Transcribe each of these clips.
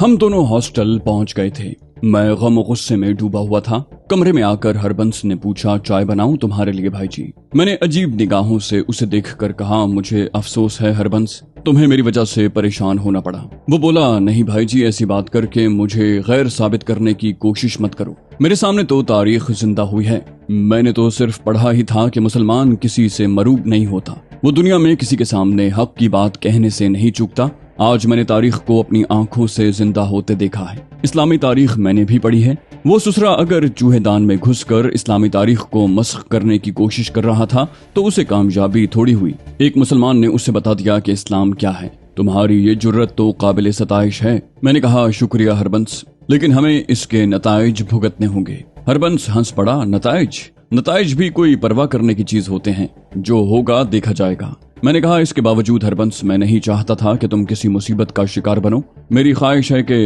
हम दोनों हॉस्टल पहुंच गए थे। मैं गम और गुस्से में डूबा हुआ था। कमरे में आकर हरबंस ने पूछा, चाय बनाऊं तुम्हारे लिए भाई जी? मैंने अजीब निगाहों से उसे देखकर कहा, मुझे अफसोस है हरबंस, तुम्हें मेरी वजह से परेशान होना पड़ा। वो बोला, नहीं भाई जी, ऐसी बात करके मुझे गैर साबित करने की कोशिश मत करो। मेरे सामने तो तारीख जिंदा हुई है। मैंने तो सिर्फ पढ़ा ही था कि मुसलमान किसी से मरूब नहीं होता, वो दुनिया में किसी के सामने हक की बात कहने से नहीं चूकता। आज मैंने तारीख को अपनी आंखों से जिंदा होते देखा है। इस्लामी तारीख मैंने भी पढ़ी है। वो ससुरा अगर चूहेदान में घुसकर इस्लामी तारीख को मस्ख करने की कोशिश कर रहा था तो उसे कामयाबी थोड़ी हुई। एक मुसलमान ने उसे बता दिया कि इस्लाम क्या है। तुम्हारी ये जुर्रत तो काबिल सताइश है। मैंने कहा, शुक्रिया हरबंस, लेकिन हमें इसके नताइज भुगतने होंगे। हरबंस हंस पड़ा, नताइज भी कोई परवाह करने की चीज होते हैं, जो होगा देखा जाएगा। मैंने कहा, इसके बावजूद हरबंस, मैं नहीं चाहता था कि तुम किसी मुसीबत का शिकार बनो। मेरी ख्वाहिश है कि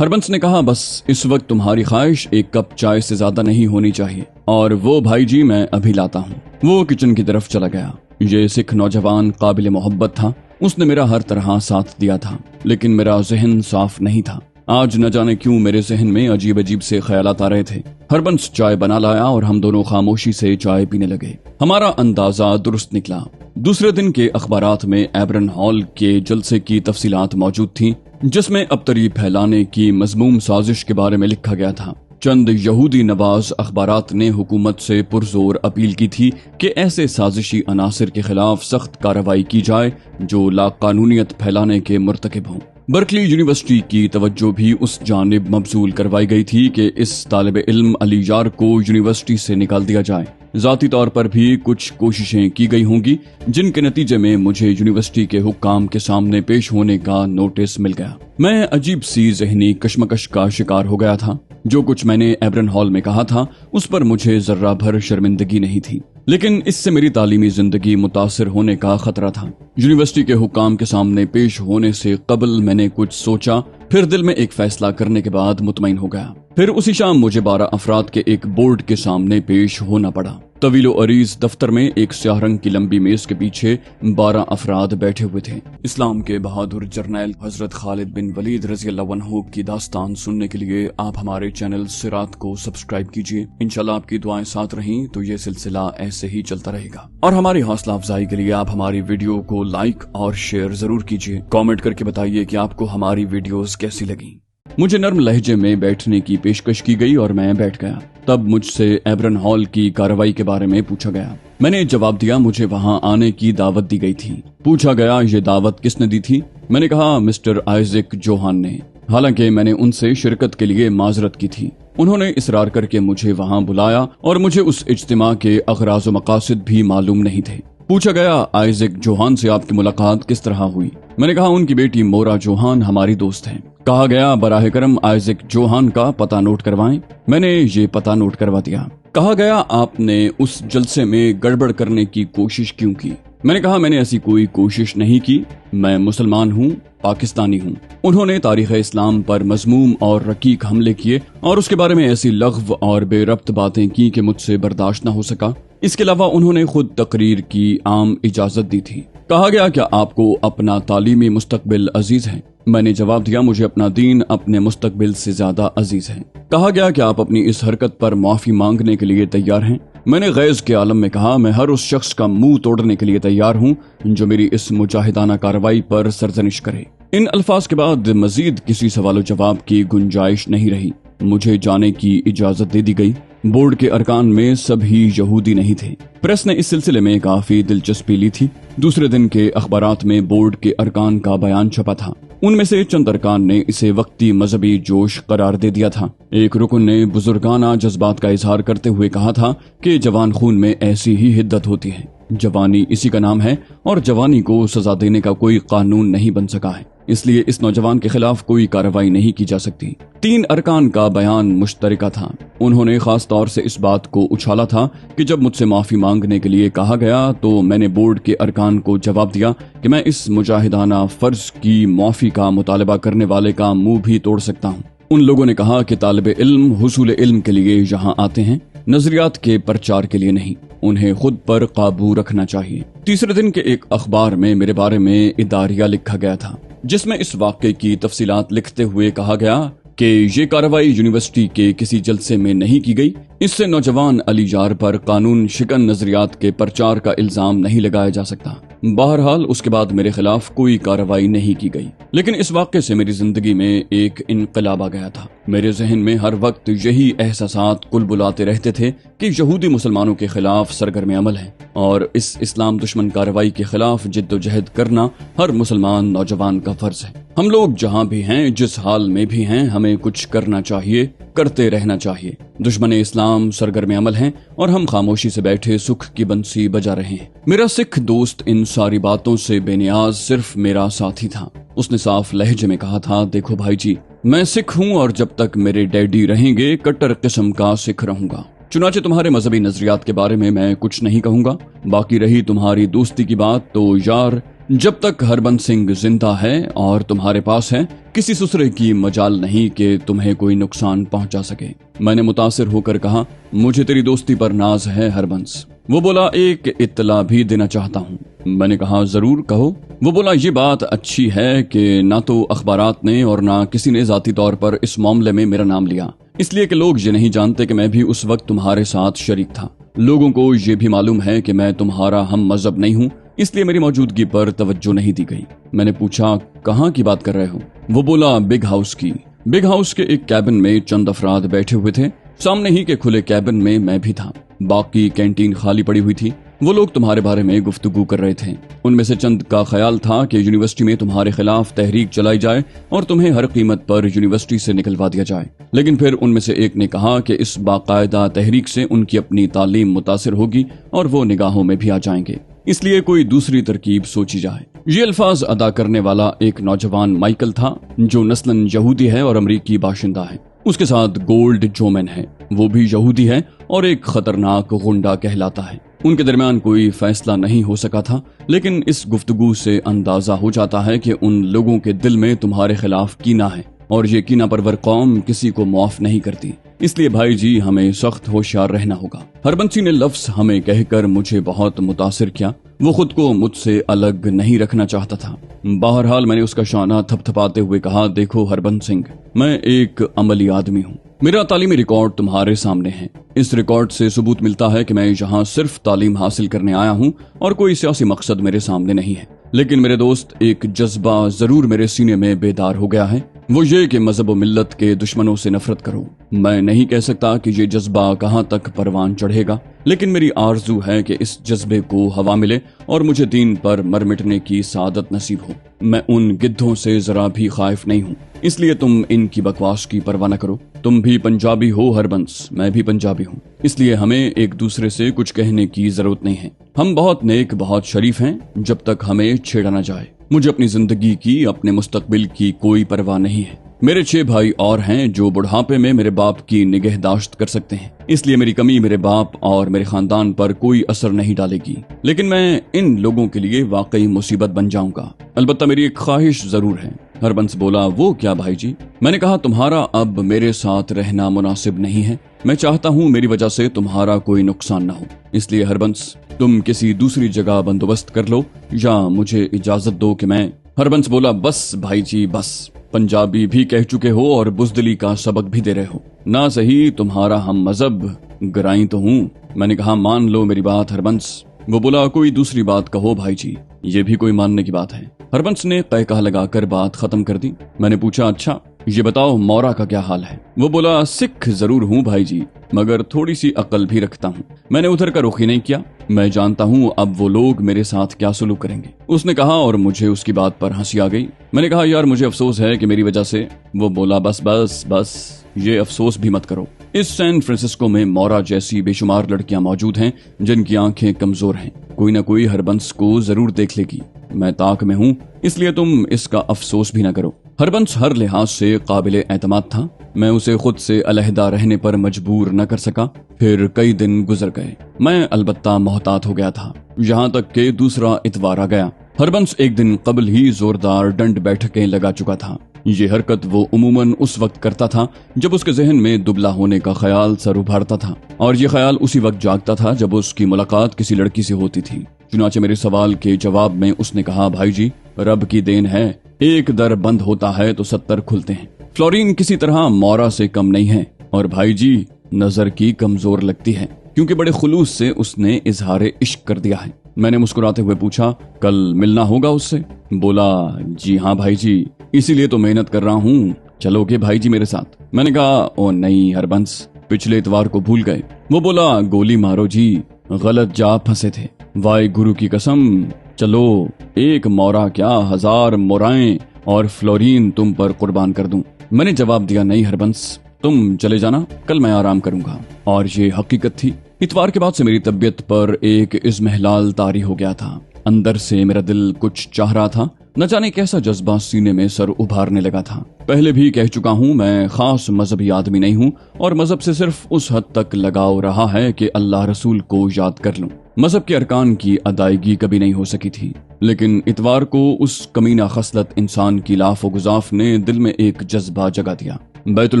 हरबंस ने कहा, बस इस वक्त तुम्हारी ख्वाहिश एक कप चाय से ज्यादा नहीं होनी चाहिए, और वो भाई जी मैं अभी लाता हूँ। वो किचन की तरफ चला गया। ये सिख नौजवान काबिल मोहब्बत था। उसने मेरा हर तरह साथ दिया था, लेकिन मेरा जहन साफ नहीं था। आज न जाने क्यों मेरे जहन में अजीब अजीब से ख्यालात आ रहे थे। हरबंस चाय बना लाया और हम दोनों खामोशी से चाय पीने लगे। हमारा अंदाजा दुरुस्त निकला। दूसरे दिन के अखबारात में एब्रन हॉल के जलसे की तफसीलात मौजूद थी, जिसमें अबतरी फैलाने की मजमूम साजिश के बारे में लिखा गया था। चंद यहूदी नवाज अखबारात ने हुकूमत से पुरजोर अपील की थी कि ऐसे साजिशी अनासिर के खिलाफ सख्त कार्रवाई की जाए जो लाकानूनियत फैलाने के मुर्तकिब हों। बर्कली यूनिवर्सिटी की तवज्जो भी उस जानिब मबजूल करवाई गई थी कि इस तालिब इल्म अली यार को यूनिवर्सिटी से निकाल दिया जाए। जाती तौर पर भी कुछ कोशिशें की गई होंगी, जिनके नतीजे में मुझे यूनिवर्सिटी के हुक्काम के सामने पेश होने का नोटिस मिल गया। मैं अजीब सी जहनी कशमकश का शिकार हो गया था। जो कुछ मैंने एब्रन हॉल में कहा था उस पर मुझे जर्रा भर शर्मिंदगी नहीं थी, लेकिन इससे मेरी तालीमी जिंदगी मुतासिर होने का खतरा था। यूनिवर्सिटी के हुक्काम के सामने पेश होने से कबल मैंने कुछ सोचा, फिर दिल में एक फैसला करने के बाद मुतमईन हो गया। फिर उसी शाम मुझे 12 अफराद के एक बोर्ड के सामने पेश होना पड़ा। तवीलो अरीज दफ्तर में एक स्याह रंग की लंबी मेज के पीछे 12 अफराद बैठे हुए थे। इस्लाम के बहादुर जर्नैल हजरत खालिद बिन वलीद रज़ी अल्लाह अन्हु की दास्तान सुनने के लिए आप हमारे चैनल सिरात को सब्सक्राइब कीजिए। इंशाल्लाह आपकी दुआएं साथ रहीं तो ये सिलसिला ऐसे ही चलता रहेगा। और हमारी हौसला अफजाई के लिए आप हमारी वीडियो को लाइक और शेयर जरूर कीजिए। कमेंट करके बताइए कि आपको हमारी वीडियोस कैसी लगी। मुझे नर्म लहजे में बैठने की पेशकश की गई और मैं बैठ गया। तब मुझसे एब्रन हॉल की कार्रवाई के बारे में पूछा गया। मैंने जवाब दिया, मुझे वहां आने की दावत दी गई थी। पूछा गया, ये दावत किसने दी थी? मैंने कहा, मिस्टर आइजक जोहान ने। हालांकि मैंने उनसे शिरकत के लिए माजरत की थी। उन्होंने इसरार करके मुझे वहां बुलाया और मुझे उस इज्तिमा के अगराज व मकासद भी मालूम नहीं थे। पूछा गया, आइजक जोहान से आपकी मुलाकात किस तरह हुई? मैंने कहा, उनकी बेटी मोरा जोहान हमारी दोस्त है। कहा गया, बराह करम आइजक जोहान का पता नोट करवाएं। मैंने ये पता नोट करवा दिया। कहा गया, आपने उस जलसे में गड़बड़ करने की कोशिश क्यों की? मैंने कहा, मैंने ऐसी कोई कोशिश नहीं की। मैं मुसलमान हूँ, पाकिस्तानी हूँ। उन्होंने तारीख इस्लाम पर मजमूम और रकीक हमले किए और उसके बारे में ऐसी लग़्व और बेरब्त बातें की कि मुझसे बर्दाश्त न हो सका। इसके अलावा उन्होंने खुद तकरीर की आम इजाजत दी थी। कहा गया, क्या आपको अपना तालीमी मुस्तकबिल अजीज है? मैंने जवाब दिया, मुझे अपना दीन अपने मुस्तकबिल से ज्यादा अजीज है। कहा गया, कि आप अपनी इस हरकत पर माफी मांगने के लिए तैयार हैं? मैंने गैज़ के आलम में कहा, मैं हर उस शख्स का मुंह तोड़ने के लिए तैयार हूँ जो मेरी इस मुजाहिदाना कार्रवाई पर सरजनिश करे। इन अल्फाज के बाद मजीद किसी सवाल जवाब की गुंजाइश नहीं रही। मुझे जाने की इजाजत दे दी गई। बोर्ड के अरकान में सभी यहूदी नहीं थे। प्रेस ने इस सिलसिले में काफी दिलचस्पी ली थी। दूसरे दिन के अखबारात में बोर्ड के अरकान का बयान छपा था। उनमें से चंद अरकान ने इसे वक्ती मजहबी जोश करार दे दिया था। एक रुकन ने बुजुर्गाना जज्बात का इजहार करते हुए कहा था कि जवान खून में ऐसी ही हिद्दत होती है। जवानी इसी का नाम है और जवानी को सजा देने का कोई कानून नहीं बन सका है, इसलिए इस नौजवान के खिलाफ कोई कार्रवाई नहीं की जा सकती। 3 अरकान का बयान मुश्तरका था। उन्होंने खास तौर से इस बात को उछाला था कि जब मुझसे माफी मांगने के लिए कहा गया तो मैंने बोर्ड के अरकान को जवाब दिया कि मैं इस मुजाहिदाना फर्ज की माफी का मुतालबा करने वाले का मुंह भी तोड़ सकता हूँ। उन लोगों ने कहा कि तालिब इल्म हुसूल इल्म के लिए यहाँ आते हैं, नजरियात के प्रचार के लिए नहीं। उन्हें खुद पर काबू रखना चाहिए। तीसरे दिन के एक अखबार में मेरे बारे में इदारिया लिखा गया था। जिसमें इस वाक़े की तफसीलात लिखते हुए कहा गया कि ये कार्रवाई यूनिवर्सिटी के किसी जलसे में नहीं की गई। इससे नौजवान अली यार पर कानून शिकन नजरियात के प्रचार का इल्जाम नहीं लगाया जा सकता। बहरहाल उसके बाद मेरे खिलाफ कोई कार्रवाई नहीं की गई, लेकिन इस वाक़े से मेरी जिंदगी में एक इनकलाब आ गया था। मेरे जहन में हर वक्त यही एहसासात कुलबुलाते रहते थे कि यहूदी मुसलमानों के खिलाफ सरगर्म अमल है और इस इस्लाम दुश्मन कार्रवाई के खिलाफ जिद्दोजहद करना हर मुसलमान नौजवान का फर्ज है। हम लोग जहाँ भी हैं, जिस हाल में भी हैं, हमें कुछ करना चाहिए, करते रहना चाहिए। दुश्मन इस्लाम सरगर्म अमल हैं और हम खामोशी से बैठे सुख की बंसी बजा रहे हैं। मेरा सिख दोस्त इन सारी बातों से बेनियाज सिर्फ मेरा साथी था। उसने साफ लहजे में कहा था, देखो भाई जी, मैं सिख हूँ और जब तक मेरे डैडी रहेंगे कट्टर किस्म का सिख रहूंगा। चुनाचे तुम्हारे मजहबी नजरियात के बारे में मैं कुछ नहीं कहूंगा। बाकी रही तुम्हारी दोस्ती की बात, तो यार जब तक हरबंस सिंह जिंदा है और तुम्हारे पास है, किसी दूसरे की मजाल नहीं कि तुम्हें कोई नुकसान पहुंचा सके। मैंने मुतासिर होकर कहा, मुझे तेरी दोस्ती पर नाज है हरबंस। वो बोला, एक इत्तला भी देना चाहता हूँ। मैंने कहा, जरूर कहो। वो बोला, ये बात अच्छी है कि ना तो अखबारात ने और ना किसी ने जाती तौर पर इस मामले में मेरा नाम लिया, इसलिए कि लोग ये नहीं जानते कि मैं भी उस वक्त तुम्हारे साथ शरीक था। लोगों को ये भी मालूम है कि मैं तुम्हारा हम मजहब नहीं हूँ, इसलिए मेरी मौजूदगी पर तवज्जो नहीं दी गई। मैंने पूछा, कहाँ की बात कर रहे हो? वो बोला, बिग हाउस की। बिग हाउस के एक कैबिन में चंद अफराद बैठे हुए थे। सामने ही के खुले कैबिन में मैं भी था। बाकी कैंटीन खाली पड़ी हुई थी। वो लोग तुम्हारे बारे में गुफ्तगू कर रहे थे। उनमें से चंद का ख्याल था कि यूनिवर्सिटी में तुम्हारे खिलाफ तहरीक चलाई जाए और तुम्हें हर कीमत पर यूनिवर्सिटी से निकलवा दिया जाए। लेकिन फिर उनमें से एक ने कहा कि इस बाकायदा तहरीक से उनकी अपनी तालीम मुतासिर होगी और वो निगाहों में भी आ जाएंगे, इसलिए कोई दूसरी तरकीब सोची जाए। ये अल्फाज अदा करने वाला एक नौजवान माइकल था, जो नस्लन यहूदी है और अमरीकी बाशिंदा है। उसके साथ गोल्ड जोमन है, वो भी यहूदी है और एक खतरनाक गुंडा कहलाता है। उनके दरमियान कोई फैसला नहीं हो सका था, लेकिन इस गुफ्तगू से अंदाजा हो जाता है कि उन लोगों के दिल में तुम्हारे खिलाफ कीना है और ये कीना परवर कौम किसी को माफ नहीं करती। इसलिए भाई जी, हमें सख्त होशियार रहना होगा। हरबंसी ने लफ्ज हमें कहकर मुझे बहुत मुतासिर किया। वो खुद को मुझसे अलग नहीं रखना चाहता था। बहरहाल मैंने उसका शाना थपथपाते हुए कहा, देखो हरबंस सिंह, मैं एक अमली आदमी हूँ। मेरा तालीमी रिकॉर्ड तुम्हारे सामने है। इस रिकॉर्ड से सबूत मिलता है कि मैं यहाँ सिर्फ तालीम हासिल करने आया हूँ और कोई सियासी मकसद मेरे सामने नहीं है। लेकिन मेरे दोस्त, एक जज्बा जरूर मेरे सीने में बेदार हो गया है, वो ये कि मजहब व मिल्लत के दुश्मनों से नफरत करो। मैं नहीं कह सकता कि ये जज्बा कहाँ तक परवान चढ़ेगा, लेकिन मेरी आरजू है कि इस जज्बे को हवा मिले और मुझे दीन पर मर मिटने की सादत नसीब हो। मैं उन गिद्धों से जरा भी खाइफ नहीं हूँ, इसलिए तुम इनकी बकवास की परवाह न करो। तुम भी पंजाबी हो हरबंस, मैं भी पंजाबी हूँ, इसलिए हमें एक दूसरे से कुछ कहने की जरूरत नहीं है। हम बहुत नेक, बहुत शरीफ हैं, जब तक हमें छेड़ा न जाए। मुझे अपनी जिंदगी की, अपने मुस्तकबिल की कोई परवाह नहीं है। मेरे 6 भाई और हैं जो बुढ़ापे में मेरे बाप की निगहदाश्त कर सकते हैं, इसलिए मेरी कमी मेरे बाप और मेरे खानदान पर कोई असर नहीं डालेगी। लेकिन मैं इन लोगों के लिए वाकई मुसीबत बन जाऊंगा। अलबत्ता मेरी एक ख्वाहिश जरूर है। हरबंस बोला, वो क्या भाई जी? मैंने कहा, तुम्हारा अब मेरे साथ रहना मुनासिब नहीं है। मैं चाहता हूँ मेरी वजह से तुम्हारा कोई नुकसान न हो, इसलिए हरबंस, तुम किसी दूसरी जगह बंदोबस्त कर लो या मुझे इजाजत दो कि मैं। हरबंस बोला, बस भाई जी बस, पंजाबी भी कह चुके हो और बुजदली का सबक भी दे रहे हो। ना सही तुम्हारा हम मजहब गराई तो हूँ। मैंने कहा, मान लो मेरी बात हरबंस। वो बोला, कोई दूसरी बात कहो भाई जी, ये भी कोई मानने की बात है। हरबंस ने कहकहा लगाकर बात खत्म कर दी। मैंने पूछा, अच्छा ये बताओ मौरा का क्या हाल है? वो बोला, सिख जरूर हूँ भाई जी, मगर थोड़ी सी अकल भी रखता हूँ। मैंने उधर का रुख ही नहीं किया। मैं जानता हूँ अब वो लोग मेरे साथ क्या सलूक करेंगे, उसने कहा, और मुझे उसकी बात पर हंसी आ गई। मैंने कहा, यार मुझे अफसोस है कि मेरी वजह से। वो बोला, बस बस बस, ये अफसोस भी मत करो। इस सैन फ्रांसिस्को में मौरा जैसी बेशुमार लड़कियां मौजूद हैं जिनकी आंखें कमजोर हैं। कोई ना कोई हरबंस को जरूर देख लेगी। मैं ताक में हूँ, इसलिए तुम इसका अफसोस भी ना करो। हरबंस हर लिहाज से काबिले एतमाद था। मैं उसे खुद से अलहदा रहने पर मजबूर न कर सका। फिर कई दिन गुजर गए। मैं अलबत्ता मोहतात हो गया था, यहाँ तक के दूसरा इतवार आ गया। हरबंस एक दिन कबल ही जोरदार डंड बैठकें लगा चुका था। ये हरकत वो उमूमन उस वक्त करता था जब उसके जहन में दुबला होने का ख्याल सर उभारता था, और ये ख्याल उसी वक्त जागता था जब उसकी मुलाकात किसी लड़की से होती थी। चुनाचे मेरे सवाल के जवाब में उसने कहा, भाई जी, रब की देन है एक दर बंद होता है तो 70 खुलते हैं। फ्लोरीन किसी तरह मौरा से कम नहीं है और भाई जी नजर की कमजोर लगती है, क्योंकि बड़े खुलूस से उसने इजहार इश्क कर दिया है। मैंने मुस्कुराते हुए पूछा, कल मिलना होगा उससे? बोला, जी हाँ भाई जी, इसीलिए तो मेहनत कर रहा हूँ, चलोगे भाई जी मेरे साथ? मैंने कहा, ओ नहीं हरबंस, पिछले इतवार को भूल गए। वो बोला, गोली मारो जी, गलत जा फंसे थे। वाहे गुरु की कसम, चलो एक मोरा क्या 1000 मोराएं और फ्लोरीन तुम पर कुर्बान कर दूं। मैंने जवाब दिया, नहीं हरबंस, तुम चले जाना, कल मैं आराम करूंगा। और ये हकीकत थी। इतवार के बाद से मेरी तबीयत पर एक इज़्मेहलाल तारी हो गया था। अंदर से मेरा दिल कुछ चाह रहा था, न जाने कैसा जज्बा सीने में सर उभारने लगा था। पहले भी कह चुका हूँ, मैं खास मजहबी आदमी नहीं हूँ और मजहब से सिर्फ उस हद तक लगाव रहा है कि अल्लाह रसूल को याद कर लूं। मजहब के अरकान की अदायगी कभी नहीं हो सकी थी, लेकिन इतवार को उस कमीना खसलत इंसान की लाफ व गुजाफ ने दिल में एक जज्बा जगा दिया। बैतुल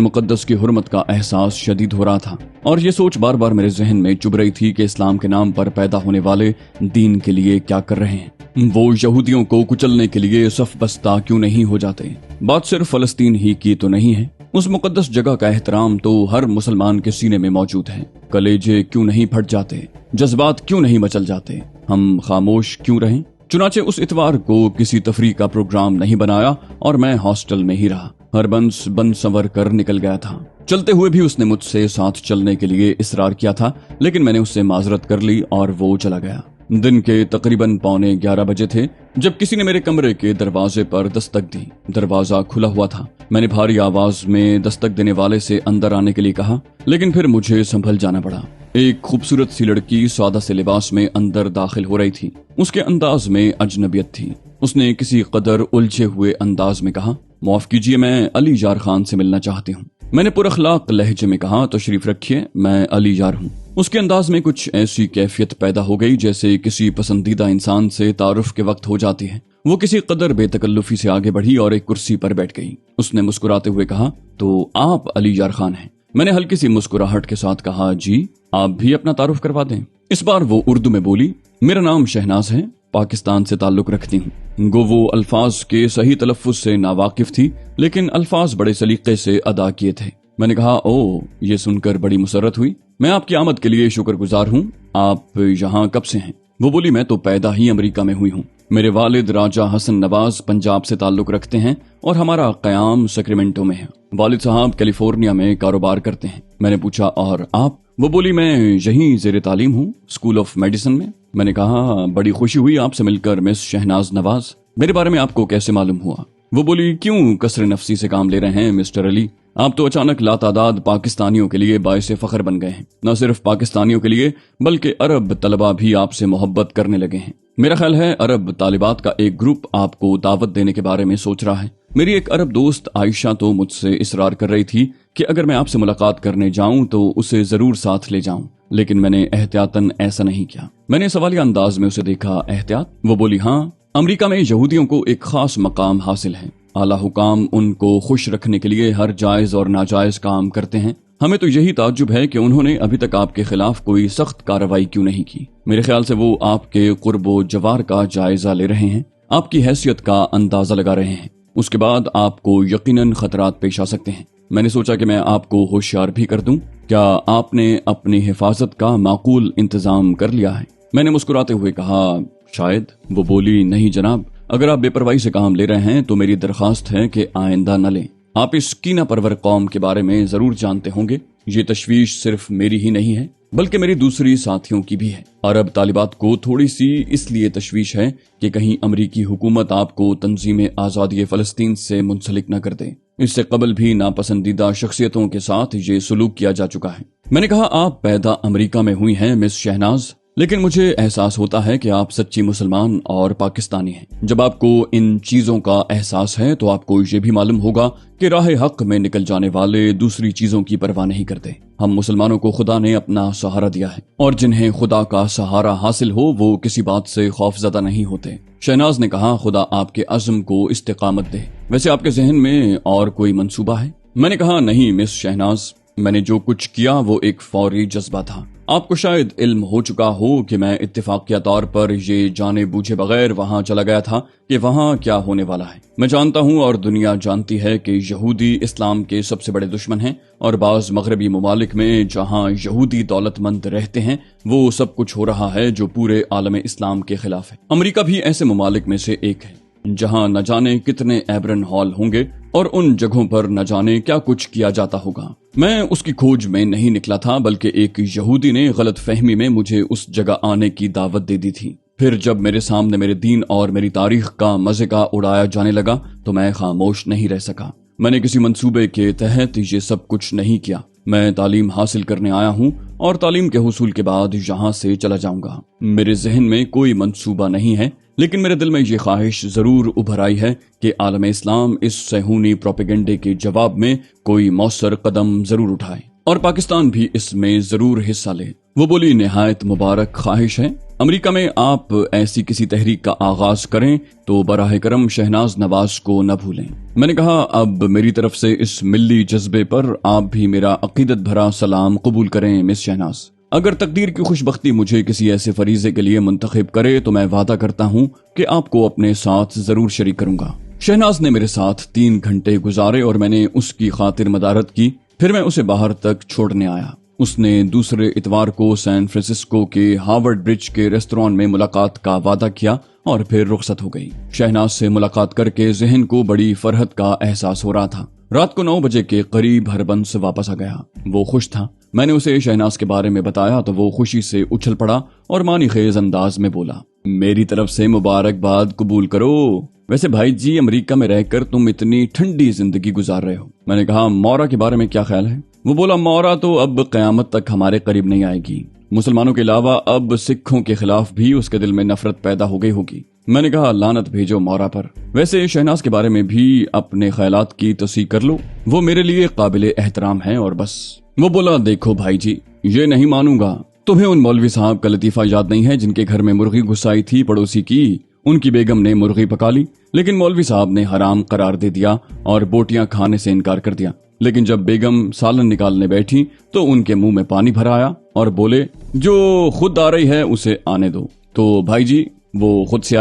मुकद्दस की हुर्मत का एहसास शदीद हो रहा था और ये सोच बार बार मेरे जहन में चुभ रही थी कि इस्लाम के नाम पर पैदा होने वाले दीन के लिए क्या कर रहे हैं। वो यहूदियों को कुचलने के लिए सफ बस्ता क्यों नहीं हो जाते? बात सिर्फ फलस्तीन ही की तो नहीं है। उस मुकद्दस जगह का एहतराम तो हर मुसलमान के सीने में मौजूद है। कलेजे क्यों नहीं फट जाते? जज्बात क्यों नहीं मचल जाते? हम खामोश क्यों रहें? चुनाचे उस इतवार को किसी तफरीह का प्रोग्राम नहीं बनाया और मैं हॉस्टल में ही रहा। हरबंस बन संवर कर निकल गया था। चलते हुए भी उसने मुझसे साथ चलने के लिए इसरार किया था, लेकिन मैंने उससे माजरत कर ली और वो चला गया। दिन के तकरीबन 11:45 बजे थे जब किसी ने मेरे कमरे के दरवाजे पर दस्तक दी। दरवाजा खुला हुआ था। मैंने भारी आवाज में दस्तक देने वाले से अंदर आने के लिए कहा, लेकिन फिर मुझे संभल जाना पड़ा। एक खूबसूरत सी लड़की सादा से लिबास में अंदर दाखिल हो रही थी। उसके अंदाज में अजनबियत थी। उसने किसी कदर उलझे हुए अंदाज में कहा, माफ कीजिए, मैं अली यार खान से मिलना चाहती हूँ। मैंने पुरअखलाक लहजे में कहा, तशरीफ रखिए, मैं अली यार हूँ। उसके अंदाज में कुछ ऐसी कैफियत पैदा हो गई जैसे किसी पसंदीदा इंसान से तारुफ के वक्त हो जाती है। वो किसी कदर बेतकल्लुफी से आगे बढ़ी और एक कुर्सी पर बैठ गई। उसने मुस्कुराते हुए कहा, तो आप अली यार खान हैं? मैंने हल्की सी मुस्कुराहट के साथ कहा, जी, आप भी अपना तारुफ करवा दें। इस बार वो उर्दू में बोली, मेरा नाम शहनाज है, पाकिस्तान से ताल्लुक रखती हूँ। गो वो अल्फाज के सही तलफ्फुज से नावाकिफ थी, लेकिन अल्फाज बड़े सलीके से अदा किए थे। मैंने कहा, ओ, ये सुनकर बड़ी मुसर्रत हुई। मैं आपकी आमद के लिए शुक्रगुजार हूँ। आप यहाँ कब से हैं? वो बोली, मैं तो पैदा ही अमेरिका में हुई हूँ। मेरे वालिद राजा हसन नवाज पंजाब से ताल्लुक रखते हैं और हमारा क़याम सैक्रामेंटो में है। वालिद साहब कैलिफोर्निया में कारोबार करते हैं। मैंने पूछा, और आप? वो बोली, मैं यहीं ज़ेरे तालीम हूँ, स्कूल ऑफ मेडिसिन में। मैंने कहा, बड़ी खुशी हुई आपसे मिलकर मिस शहनाज नवाज। मेरे बारे में आपको कैसे मालूम हुआ? वो बोली, क्यों कसर नफसी से काम ले रहे हैं मिस्टर अली? आप तो अचानक लातादाद पाकिस्तानियों के लिए बाइसे फख्र बन गए हैं। न सिर्फ पाकिस्तानियों के लिए बल्कि अरब तलबा भी आपसे मोहब्बत करने लगे हैं। मेरा ख्याल है अरब तालिबात का एक ग्रुप आपको दावत देने के बारे में सोच रहा है। मेरी एक अरब दोस्त आयशा तो मुझसे इसरार कर रही थी कि अगर मैं आपसे मुलाकात करने जाऊं तो उसे जरूर साथ ले जाऊं, लेकिन मैंने एहतियातन ऐसा नहीं किया। मैंने सवालिया अंदाज में उसे देखा, एहतियात? वो बोली, हाँ, अमेरिका में यहूदियों को एक खास मकाम हासिल है। आला हुकाम उनको खुश रखने के लिए हर जायज और नाजायज काम करते हैं। हमें तो यही ताज्जुब है कि उन्होंने अभी तक आपके खिलाफ कोई सख्त कार्रवाई क्यों नहीं की। मेरे ख्याल से वो आपके कुर्बो जवार का जायजा ले रहे हैं, आपकी हैसियत का अंदाजा लगा रहे हैं। उसके बाद आपको यकीनन खतरात पेश आ सकते हैं। मैंने सोचा कि मैं आपको होशियार भी कर दूं। क्या आपने अपनी हिफाजत का माकूल इंतजाम कर लिया है? मैंने मुस्कुराते हुए कहा, शायद। वो बोली, नहीं जनाब, अगर आप बेपरवाही से काम ले रहे हैं तो मेरी दरखास्त है कि आइंदा न लें। आप इस कीना परवर कौम के बारे में जरूर जानते होंगे। ये तशवीश सिर्फ मेरी ही नहीं है बल्कि मेरी दूसरी साथियों की भी है। अरब तालिबात को थोड़ी सी इसलिए तशवीश है कि कहीं अमरीकी हुकूमत आपको तंजीम आज़ादी फ़लस्तीन से मुंसलिक न कर दे। इससे कबल भी नापसंदीदा शख्सियतों के साथ ये सलूक किया जा चुका है। मैंने कहा, आप पैदा अमरीका में हुई हैं मिस शहनाज, लेकिन मुझे एहसास होता है कि आप सच्ची मुसलमान और पाकिस्तानी हैं। जब आपको इन चीजों का एहसास है तो आपको ये भी मालूम होगा कि राह हक में निकल जाने वाले दूसरी चीजों की परवाह नहीं करते। हम मुसलमानों को खुदा ने अपना सहारा दिया है और जिन्हें खुदा का सहारा हासिल हो वो किसी बात से खौफजदा नहीं होते। शहनाज ने कहा, खुदा आपके अज़्म को इस्तिकामत दे। वैसे आपके जहन में और कोई मंसूबा है? मैंने कहा, नहीं मिस शहनाज, मैंने जो कुछ किया वो एक फौरी जज्बा था। आपको शायद इल्म हो चुका हो कि मैं इत्तेफाकिया तौर पर ये जाने बूझे बगैर वहां चला गया था कि वहां क्या होने वाला है। मैं जानता हूं और दुनिया जानती है कि यहूदी इस्लाम के सबसे बड़े दुश्मन हैं और बाज़ मगरबी ममालिक में जहां यहूदी दौलतमंद रहते हैं वो सब कुछ हो रहा है जो पूरे आलम इस्लाम के खिलाफ है। अमेरिका भी ऐसे ममालिक में से एक है जहां न जाने कितने एब्रन हॉल होंगे और उन जगहों पर न जाने क्या कुछ किया जाता होगा। मैं उसकी खोज में नहीं निकला था, बल्कि एक यहूदी ने गलत फहमी में मुझे उस जगह आने की दावत दे दी थी। फिर जब मेरे सामने मेरे दीन और मेरी तारीख का मजे का उड़ाया जाने लगा तो मैं खामोश नहीं रह सका। मैंने किसी मंसूबे के तहत ये सब कुछ नहीं किया। मैं तालीम हासिल करने आया हूँ और तालीम के हुसूल के बाद यहाँ से चला जाऊंगा। मेरे जहन में कोई मंसूबा नहीं है, लेकिन मेरे दिल में ये ख्वाहिश जरूर उभर आई है कि आलम इस्लाम इस सहूनी प्रोपेगेंडे के जवाब में कोई मौसर कदम जरूर उठाए और पाकिस्तान भी इसमें जरूर हिस्सा ले। वो बोली, निहायत मुबारक ख्वाहिश है। अमेरिका में आप ऐसी किसी तहरीक का आगाज करें तो बराह करम शहनाज नवाज को न भूलें। मैंने कहा, अब मेरी तरफ से इस मिल्ली जज्बे पर आप भी मेरा अकीदत भरा सलाम कबूल करें मिस शहनाज। अगर तकदीर की खुशबख्ती मुझे किसी ऐसे फरीजे के लिए मुंतखब करे तो मैं वादा करता हूँ कि आपको अपने साथ जरूर शरीक करूंगा। शहनाज ने मेरे साथ 3 घंटे गुजारे और मैंने उसकी खातिर मदारत की। फिर मैं उसे बाहर तक छोड़ने आया। उसने दूसरे इतवार को सैन फ्रांसिस्को के हार्वर्ड ब्रिज के रेस्तरां में मुलाकात का वादा किया और फिर रुखसत हो गई। शहनाज से मुलाकात करके जहन को बड़ी फरहत का एहसास हो रहा था। रात को 9 बजे के करीब हरबंस वापस आ गया। वो खुश था। मैंने उसे शहनाज के बारे में बताया तो वो खुशी से उछल पड़ा और मानी खेज अंदाज में बोला, मेरी तरफ से मुबारकबाद कबूल करो। वैसे भाई जी, अमेरिका में रहकर तुम इतनी ठंडी जिंदगी गुजार रहे हो। मैंने कहा, मौरा के बारे में क्या ख्याल है? वो बोला, मौरा तो अब कयामत तक हमारे करीब नहीं आएगी। मुसलमानों के अलावा अब सिखों के खिलाफ भी उसके दिल में नफरत पैदा हो गई होगी। मैंने कहा, लानत भेजो मौरा पर। वैसे शहनाज के बारे में भी अपने ख्यालात की तस्दीक कर लो, वो मेरे लिए काबिल एहतराम है और बस। वो बोला, देखो भाई जी, ये नहीं मानूंगा। तुम्हें उन मौलवी साहब का लतीफा याद नहीं है जिनके घर में मुर्गी घुसाई थी पड़ोसी की? उनकी बेगम ने मुर्गी पका ली, लेकिन मौलवी साहब ने हराम करार दे दिया और बोटियां खाने से इनकार कर दिया। लेकिन जब बेगम सालन निकालने बैठी तो उनके मुंह में पानी भर आया और बोले, जो खुद आ रही है उसे आने दो। तो भाई जी, वो खुद से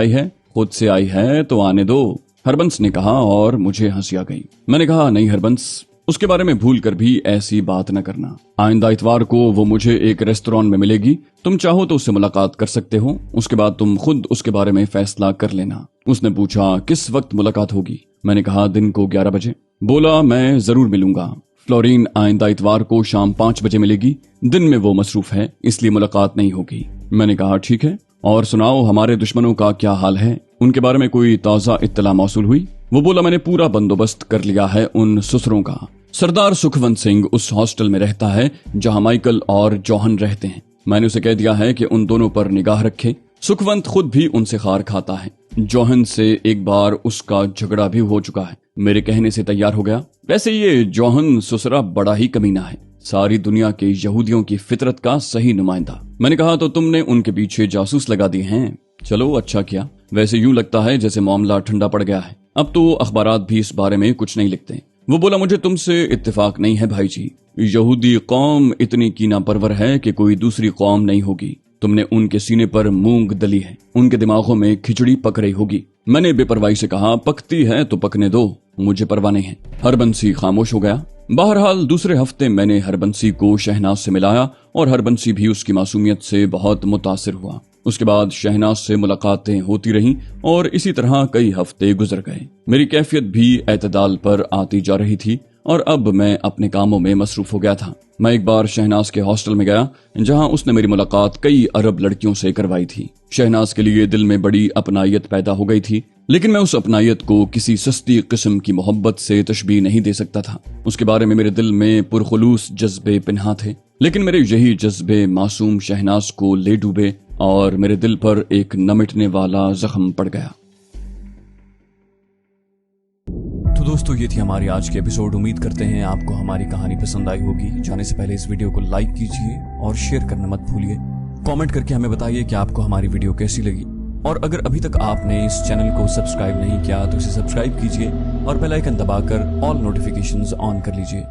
आई है तो आने दो, हरबंस ने कहा और मुझे हंसी आ गई। मैंने कहा, नहीं हरबंस, उसके बारे में भूल कर भी ऐसी बात न करना। आइंदा इतवार को वो मुझे एक रेस्तरां में मिलेगी। तुम चाहो तो उससे मुलाकात कर सकते हो। उसके बाद तुम खुद उसके बारे में फैसला कर लेना। उसने पूछा, किस वक्त मुलाकात होगी? मैंने कहा, दिन को 11 बजे। बोला, मैं जरूर मिलूंगा। फ्लोरीन आइंदा इतवार को शाम 5 बजे मिलेगी। दिन में वो मसरूफ है, इसलिए मुलाकात नहीं होगी। मैंने कहा, ठीक है। और सुनाओ, हमारे दुश्मनों का क्या हाल है? उनके बारे में कोई ताज़ा इत्तला मौसूल हुई? वो बोला, मैंने पूरा बंदोबस्त कर लिया है उन ससुरों का। सरदार सुखवंत सिंह उस हॉस्टल में रहता है जहां माइकल और जौहन रहते हैं। मैंने उसे कह दिया है कि उन दोनों पर निगाह रखे। सुखवंत खुद भी उनसे खार खाता है। जौहन से एक बार उसका झगड़ा भी हो चुका है। मेरे कहने से तैयार हो गया। वैसे ये जौहन ससुरा बड़ा ही कमीना है, सारी दुनिया के यहूदियों की फितरत का सही नुमाइंदा। मैंने कहा, तो तुमने उनके पीछे जासूस लगा दिए हैं? चलो अच्छा किया। वैसे यूं लगता है जैसे मामला ठंडा पड़ गया है। अब तो अखबारात भी इस बारे में कुछ नहीं लिखते। वो बोला, मुझे तुमसे इत्तेफाक नहीं है भाई जी। यहूदी कौम इतनी कीना परवर है कि कोई दूसरी कौम नहीं होगी। तुमने उनके सीने पर मूंग दली है, उनके दिमागों में खिचड़ी पक रही होगी। मैंने बेपरवाही से कहा, पकती है तो पकने दो, मुझे परवाह नहीं है। हरबंसी खामोश हो गया। बहरहाल दूसरे हफ्ते मैंने हरबंसी को शहनाज से मिलाया और हरबंसी भी उसकी मासूमियत से बहुत मुतासिर हुआ। उसके बाद शहनाज से मुलाकातें होती रहीं और इसी तरह कई हफ्ते गुजर गए। मेरी कैफियत भी एतदाल पर आती जा रही थी और अब मैं अपने कामों में मसरूफ हो गया था। मैं एक बार शहनाज के हॉस्टल में गया जहां उसने मेरी मुलाकात कई अरब लड़कियों से करवाई थी। शहनाज के लिए दिल में बड़ी अपनायत पैदा हो गई थी, लेकिन मैं उस अपनायत को किसी सस्ती किस्म की मोहब्बत से तशबीह नहीं दे सकता था। उसके बारे में मेरे दिल में पुरखुलूस जज्बे पिन्हा थे, लेकिन मेरे यही जज्बे मासूम शहनाज को ले डूबे और मेरे दिल पर एक न मिटने वाला जख्म पड़ गया। तो दोस्तों, ये थी हमारी आज की एपिसोड। उम्मीद करते हैं आपको हमारी कहानी पसंद आई होगी। जाने से पहले इस वीडियो को लाइक कीजिए और शेयर करना मत भूलिए। कमेंट करके हमें बताइए कि आपको हमारी वीडियो कैसी लगी। और अगर अभी तक आपने इस चैनल को सब्सक्राइब नहीं किया तो इसे सब्सक्राइब कीजिए और बेल आइकन दबाकर ऑल नोटिफिकेशंस ऑन कर लीजिए।